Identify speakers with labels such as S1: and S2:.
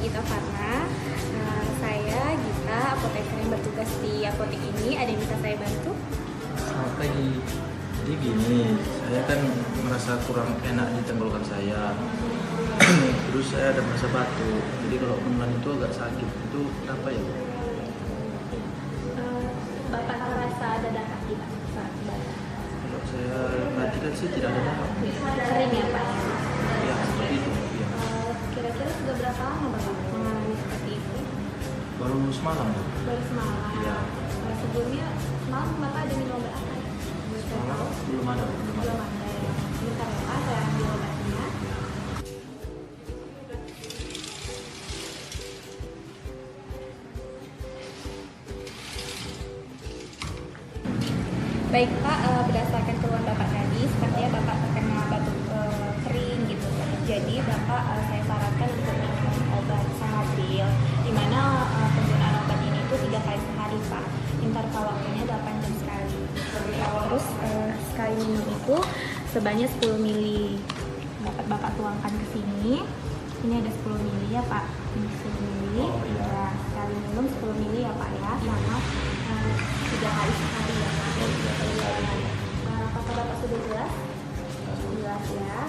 S1: Gita Farna. Saya Gita, apoteker yang bertugas di apotek ini. Ada yang bisa saya bantu?
S2: Selamat pagi. Jadi gini, saya kan merasa kurang enak di tenggorokan saya. Terus saya ada merasa batuk. Jadi kalau menelan itu agak sakit. Itu kenapa ya?
S1: Bapak merasa ada darah tidak saat batuk?
S2: Kalau saya perhatikan sih tidak ada darah.
S1: Sering ya Pak?
S2: Ya seperti itu. Ya.
S1: Kira-kira sudah berapa lama Bapak mengalami seperti itu?
S2: Baru semalam. Bu.
S1: Baru semalam.
S2: Iya.
S1: Sebelumnya semalam Bapak ada minum obat apa ya?
S2: Semalam belum ada.
S1: Belum ada ya. Bentar ya Pak, saya ambil obatnya. Baik Pak, berdasarkan keluhan Bapak tadi, sepertinya Bapak terkena batuk kering gitu. Jadi Bapak saya sarankan untuk minum obat Sanadril, di mana penggunaan obat ini itu 3 kali sehari Pak. Interval waktunya 8 jam sekali. Terus sekali minum itu sebanyak 10 mili. Dapat Bapak tuangkan ke sini. Ini ada 10 mili ya Pak. Ini 10 mili.
S2: Oh, iya.
S1: Ya, sekali minum 10 mili ya Pak ya. Sama 3 kali sehari ya Pak. Apakah Bapak sudah jelas? Jelas ya.